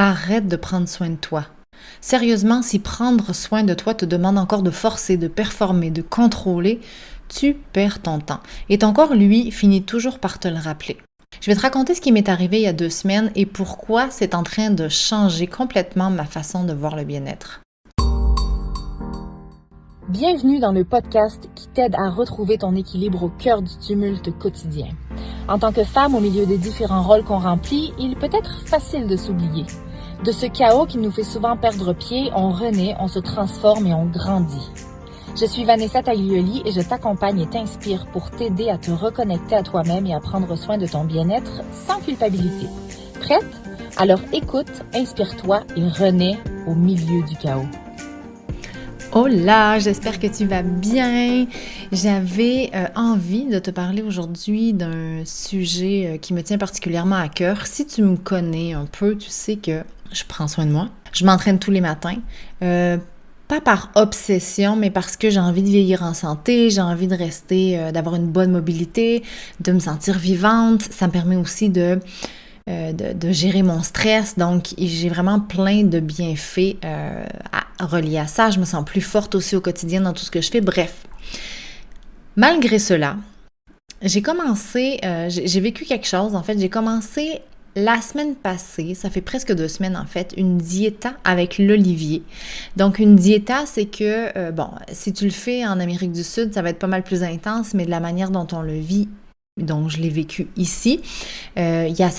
Arrête de prendre soin de toi. Sérieusement, si prendre soin de toi te demande encore de forcer, de performer, de contrôler, tu perds ton temps. Et ton corps, lui, finit toujours par te le rappeler. Je vais te raconter ce qui m'est arrivé il y a 2 semaines et pourquoi c'est en train de changer complètement ma façon de voir le bien-être. Bienvenue dans le podcast qui t'aide à retrouver ton équilibre au cœur du tumulte quotidien. En tant que femme au milieu des différents rôles qu'on remplit, il peut être facile de s'oublier. De ce chaos qui nous fait souvent perdre pied, on renaît, on se transforme et on grandit. Je suis Vanessa Taglioli et je t'accompagne et t'inspire pour t'aider à te reconnecter à toi-même et à prendre soin de ton bien-être sans culpabilité. Prête? Alors écoute, inspire-toi et renais au milieu du chaos. Hola, j'espère que tu vas bien. J'avais envie de te parler aujourd'hui d'un sujet qui me tient particulièrement à cœur. Si tu me connais un peu, tu sais que je prends soin de moi. Je m'entraîne tous les matins. Pas par obsession, mais parce que j'ai envie de vieillir en santé, j'ai envie de rester, d'avoir une bonne mobilité, de me sentir vivante. Ça me permet aussi de gérer mon stress. Donc, j'ai vraiment plein de bienfaits reliés à ça. Je me sens plus forte aussi au quotidien dans tout ce que je fais. Bref, malgré cela, j'ai vécu quelque chose. En fait, j'ai commencé la semaine passée, ça fait presque 2 semaines en fait, une diéta avec l'olivier. Donc, une diéta, c'est que, si tu le fais en Amérique du Sud, ça va être pas mal plus intense, mais de la manière dont on le vit, donc je l'ai vécu ici, il y a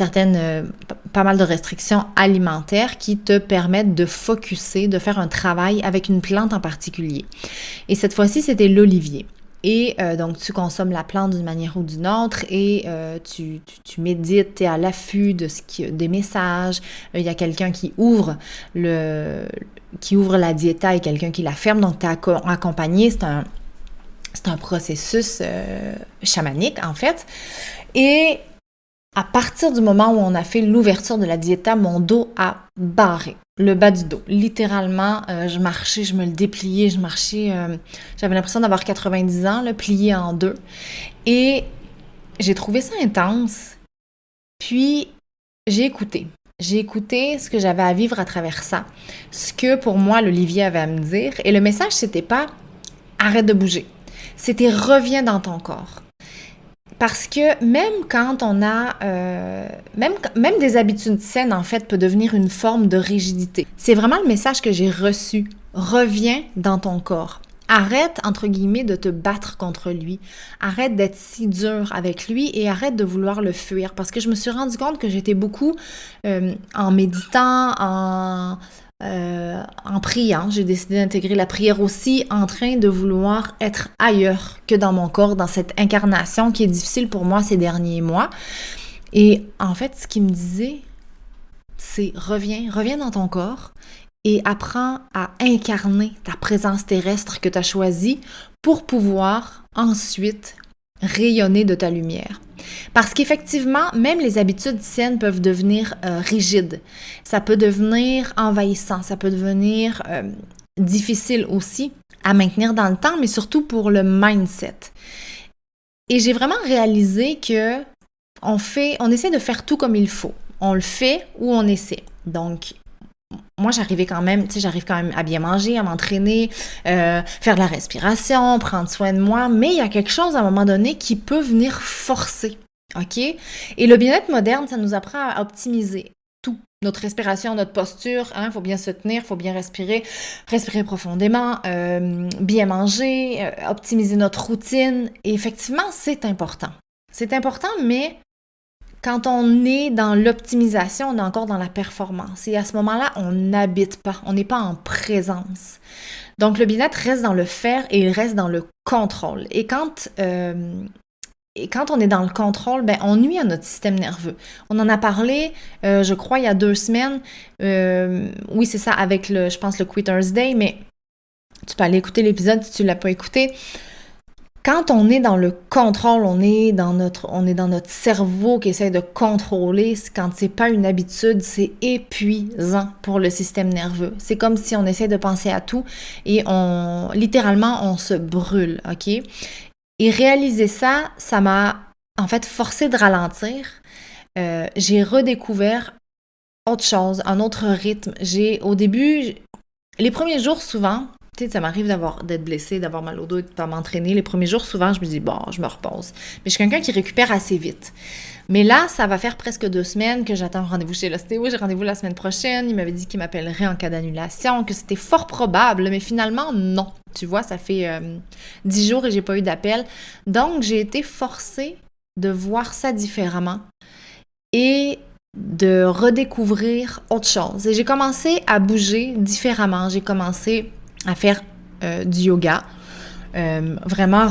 pas mal de restrictions alimentaires qui te permettent de focusser, de faire un travail avec une plante en particulier. Et cette fois-ci, c'était l'olivier. Et donc, tu consommes la plante d'une manière ou d'une autre et tu médites, tu es à l'affût des messages. Il y a quelqu'un qui ouvre la diéta et quelqu'un qui la ferme. Donc, tu es accompagné. C'est un processus chamanique, en fait. Et à partir du moment où on a fait l'ouverture de la diéta, mon dos a barré, le bas du dos. Littéralement, je marchais, je me le dépliais, je marchais, j'avais l'impression d'avoir 90 ans, là, plié en deux. Et j'ai trouvé ça intense. Puis, j'ai écouté. J'ai écouté ce que j'avais à vivre à travers ça, ce que pour moi l'Olivier avait à me dire. Et le message, c'était pas « arrête de bouger ». C'était « reviens dans ton corps ». Parce que même quand on a, même des habitudes saines, en fait, peut devenir une forme de rigidité. C'est vraiment le message que j'ai reçu. Reviens dans ton corps. Arrête, entre guillemets, de te battre contre lui. Arrête d'être si dur avec lui et arrête de vouloir le fuir. Parce que je me suis rendu compte que j'étais beaucoup en méditant, en priant. J'ai décidé d'intégrer la prière aussi, en train de vouloir être ailleurs que dans mon corps, dans cette incarnation qui est difficile pour moi ces derniers mois. Et en fait, ce qu'il me disait, c'est reviens dans ton corps et apprends à incarner ta présence terrestre que tu as choisie pour pouvoir ensuite rayonner de ta lumière. Parce qu'effectivement, même les habitudes saines peuvent devenir rigides. Ça peut devenir envahissant, ça peut devenir difficile aussi à maintenir dans le temps, mais surtout pour le mindset. Et j'ai vraiment réalisé que on essaie de faire tout comme il faut. On le fait ou on essaie. Donc, moi, j'arrive quand même à bien manger, à m'entraîner, faire de la respiration, prendre soin de moi, mais il y a quelque chose à un moment donné qui peut venir forcer, OK? Et le bien-être moderne, ça nous apprend à optimiser tout. Notre respiration, notre posture, il faut bien se tenir, il faut bien respirer profondément, bien manger, optimiser notre routine. Et effectivement, c'est important. C'est important, mais quand on est dans l'optimisation, on est encore dans la performance. Et à ce moment-là, on n'habite pas, on n'est pas en présence. Donc, le bien-être reste dans le faire et il reste dans le contrôle. Et quand on est dans le contrôle, on nuit à notre système nerveux. On en a parlé, je crois, il y a 2 semaines. Oui, c'est ça, avec je pense, le Quitter's Day, mais tu peux aller écouter l'épisode si tu ne l'as pas écouté. Quand on est dans le contrôle, on est dans notre cerveau qui essaie de contrôler. Quand c'est pas une habitude, c'est épuisant pour le système nerveux. C'est comme si on essaie de penser à tout et littéralement, on se brûle, OK? Et réaliser ça m'a en fait forcé de ralentir. J'ai redécouvert autre chose, un autre rythme. Au début, les premiers jours souvent, tu sais, ça m'arrive d'être blessée, d'avoir mal au dos et de pas m'entraîner. Les premiers jours, souvent, je me dis, bon, je me repose. Mais je suis quelqu'un qui récupère assez vite. Mais là, ça va faire presque 2 semaines que j'attends un rendez-vous chez l'ostéo. J'ai rendez-vous la semaine prochaine. Il m'avait dit qu'il m'appellerait en cas d'annulation, que c'était fort probable, mais finalement, non. Tu vois, ça fait 10 jours et j'ai pas eu d'appel. Donc, j'ai été forcée de voir ça différemment et de redécouvrir autre chose. Et j'ai commencé à bouger différemment. J'ai commencé à faire du yoga. Vraiment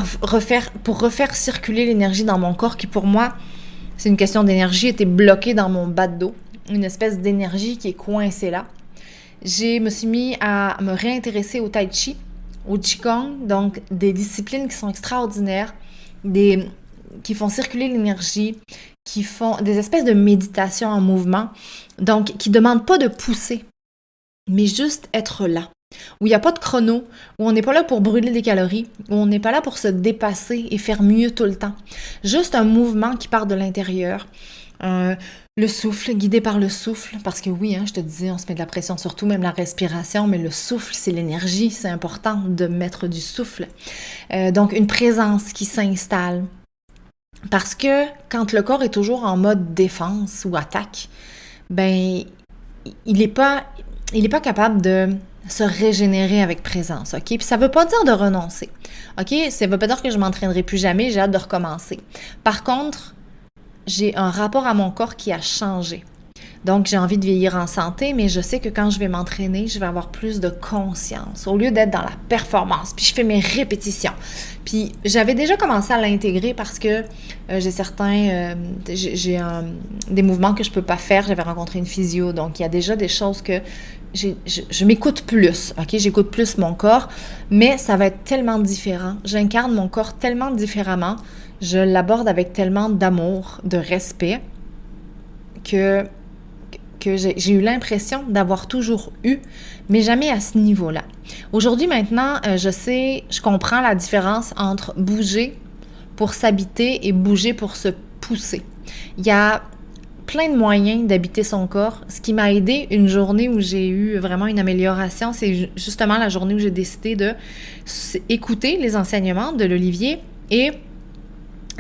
pour refaire circuler l'énergie dans mon corps qui, pour moi, c'est une question d'énergie, était bloquée dans mon bas de dos. Une espèce d'énergie qui est coincée là. Je me suis mis à me réintéresser au tai chi, au qigong, donc des disciplines qui sont extraordinaires, qui font circuler l'énergie, qui font des espèces de méditation en mouvement, donc qui ne demandent pas de pousser, mais juste être là. Où il n'y a pas de chrono, où on n'est pas là pour brûler des calories, où on n'est pas là pour se dépasser et faire mieux tout le temps. Juste un mouvement qui part de l'intérieur. Le souffle, guidé par le souffle, parce que oui, je te disais, on se met de la pression sur tout, même la respiration, mais le souffle, c'est l'énergie, c'est important de mettre du souffle. Donc, une présence qui s'installe. Parce que quand le corps est toujours en mode défense ou attaque, ben, il n'est pas capable de se régénérer avec présence, OK? Puis ça veut pas dire de renoncer, OK? Ça veut pas dire que je m'entraînerai plus jamais, j'ai hâte de recommencer. Par contre, j'ai un rapport à mon corps qui a changé. Donc, j'ai envie de vieillir en santé, mais je sais que quand je vais m'entraîner, je vais avoir plus de conscience. Au lieu d'être dans la performance, puis je fais mes répétitions. Puis, j'avais déjà commencé à l'intégrer parce que j'ai des mouvements que je peux pas faire. J'avais rencontré une physio, donc il y a déjà des choses que je m'écoute plus, OK? J'écoute plus mon corps, mais ça va être tellement différent. J'incarne mon corps tellement différemment. Je l'aborde avec tellement d'amour, de respect, que j'ai eu l'impression d'avoir toujours eu, mais jamais à ce niveau-là. Aujourd'hui, maintenant, je comprends la différence entre bouger pour s'habiter et bouger pour se pousser. Il y a plein de moyens d'habiter son corps. Ce qui m'a aidé une journée où j'ai eu vraiment une amélioration, c'est justement la journée où j'ai décidé de écouter les enseignements de l'Olivier et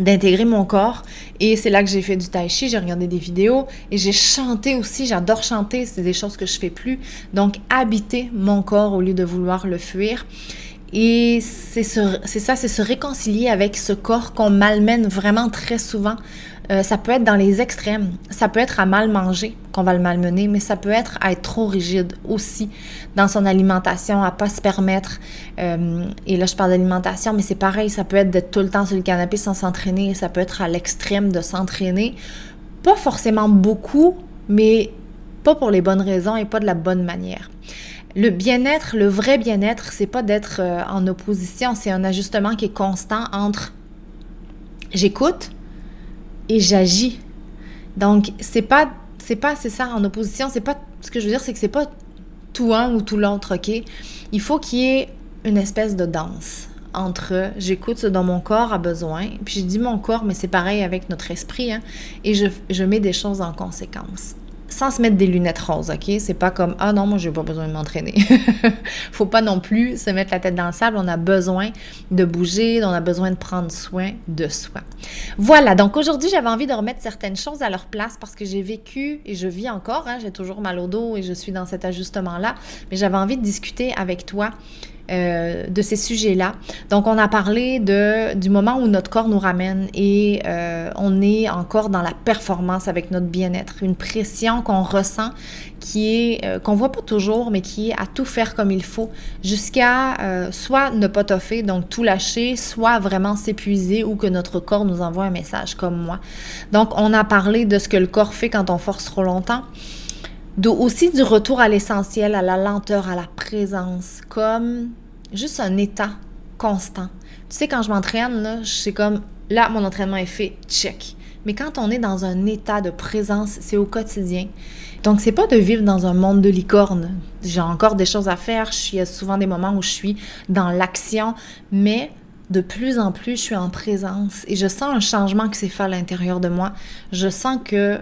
d'intégrer mon corps. Et c'est là que j'ai fait du tai chi, j'ai regardé des vidéos et j'ai chanté aussi. J'adore chanter, c'est des choses que je fais plus. Donc, habiter mon corps au lieu de vouloir le fuir. Et c'est se réconcilier avec ce corps qu'on malmène vraiment très souvent. Ça peut être dans les extrêmes. Ça peut être à mal manger qu'on va le malmener, mais ça peut être à être trop rigide aussi dans son alimentation, à pas se permettre. Et là, je parle d'alimentation, mais c'est pareil, ça peut être d'être tout le temps sur le canapé sans s'entraîner. Ça peut être à l'extrême de s'entraîner. Pas forcément beaucoup, mais pas pour les bonnes raisons et pas de la bonne manière. Le bien-être, le vrai bien-être, c'est pas d'être en opposition, c'est un ajustement qui est constant entre j'écoute et j'agis. Donc, c'est ça, en opposition, c'est pas, ce que je veux dire, c'est que c'est pas tout un ou tout l'autre, OK? Il faut qu'il y ait une espèce de danse entre j'écoute ce dont mon corps a besoin, puis je dis mon corps, mais c'est pareil avec notre esprit, et je mets des choses en conséquence. Sans se mettre des lunettes roses, OK? C'est pas comme « Ah non, moi, j'ai pas besoin de m'entraîner. » Faut pas non plus se mettre la tête dans le sable. On a besoin de bouger, on a besoin de prendre soin de soi. Voilà, donc aujourd'hui, j'avais envie de remettre certaines choses à leur place parce que j'ai vécu et je vis encore, j'ai toujours mal au dos et je suis dans cet ajustement-là, mais j'avais envie de discuter avec toi de ces sujets-là. Donc, on a parlé du moment où notre corps nous ramène et on est encore dans la performance avec notre bien-être. Une pression qu'on ressent qu'on voit pas toujours, mais qui est à tout faire comme il faut jusqu'à soit ne pas toffer, donc tout lâcher, soit vraiment s'épuiser ou que notre corps nous envoie un message comme moi. Donc, on a parlé de ce que le corps fait quand on force trop longtemps. Aussi du retour à l'essentiel, à la lenteur, à la présence, comme juste un état constant. Tu sais, quand je m'entraîne, là, c'est comme, là, mon entraînement est fait, check. Mais quand on est dans un état de présence, c'est au quotidien. Donc, c'est pas de vivre dans un monde de licorne. J'ai encore des choses à faire, il y a souvent des moments où je suis dans l'action, mais de plus en plus, je suis en présence et je sens un changement qui s'est fait à l'intérieur de moi. Je sens que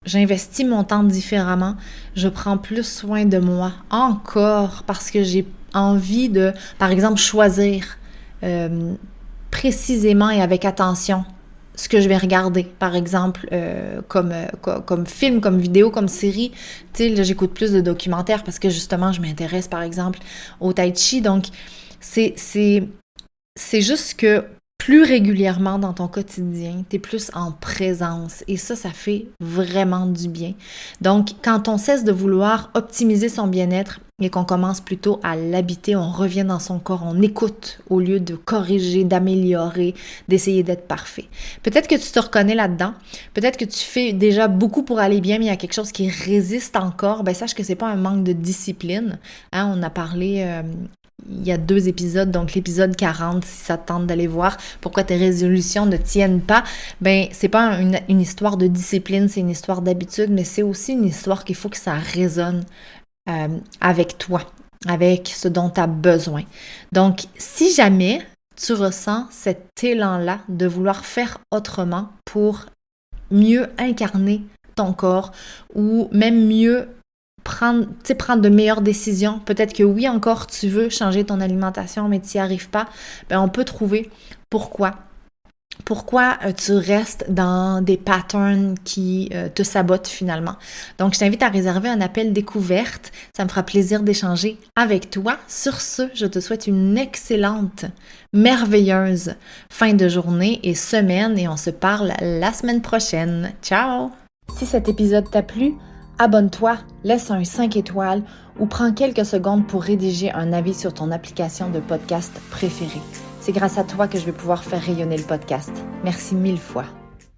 j'investis mon temps différemment, je prends plus soin de moi encore parce que j'ai envie de, par exemple, choisir précisément et avec attention ce que je vais regarder, par exemple, comme film, comme vidéo, comme série. Tu sais, là, j'écoute plus de documentaires parce que justement, je m'intéresse, par exemple, au tai chi. Donc, c'est juste que plus régulièrement dans ton quotidien, tu es plus en présence et ça fait vraiment du bien. Donc, quand on cesse de vouloir optimiser son bien-être et qu'on commence plutôt à l'habiter, on revient dans son corps, on écoute au lieu de corriger, d'améliorer, d'essayer d'être parfait. Peut-être que tu te reconnais là-dedans, peut-être que tu fais déjà beaucoup pour aller bien, mais il y a quelque chose qui résiste encore, ben sache que c'est pas un manque de discipline. Hein, on a parlé il y a 2 épisodes, donc l'épisode 40, si ça te tente d'aller voir pourquoi tes résolutions ne tiennent pas, ben c'est pas une histoire de discipline, c'est une histoire d'habitude, mais c'est aussi une histoire qu'il faut que ça résonne avec toi, avec ce dont tu as besoin. Donc, si jamais tu ressens cet élan-là de vouloir faire autrement pour mieux incarner ton corps ou même mieux prendre de meilleures décisions. Peut-être que oui, encore, tu veux changer ton alimentation, mais tu n'y arrives pas. Bien, on peut trouver pourquoi. Pourquoi tu restes dans des patterns qui te sabotent finalement. Donc, je t'invite à réserver un appel découverte. Ça me fera plaisir d'échanger avec toi. Sur ce, je te souhaite une excellente, merveilleuse fin de journée et semaine et on se parle la semaine prochaine. Ciao! Si cet épisode t'a plu, abonne-toi, laisse un 5 étoiles ou prends quelques secondes pour rédiger un avis sur ton application de podcast préférée. C'est grâce à toi que je vais pouvoir faire rayonner le podcast. Merci 1000 fois.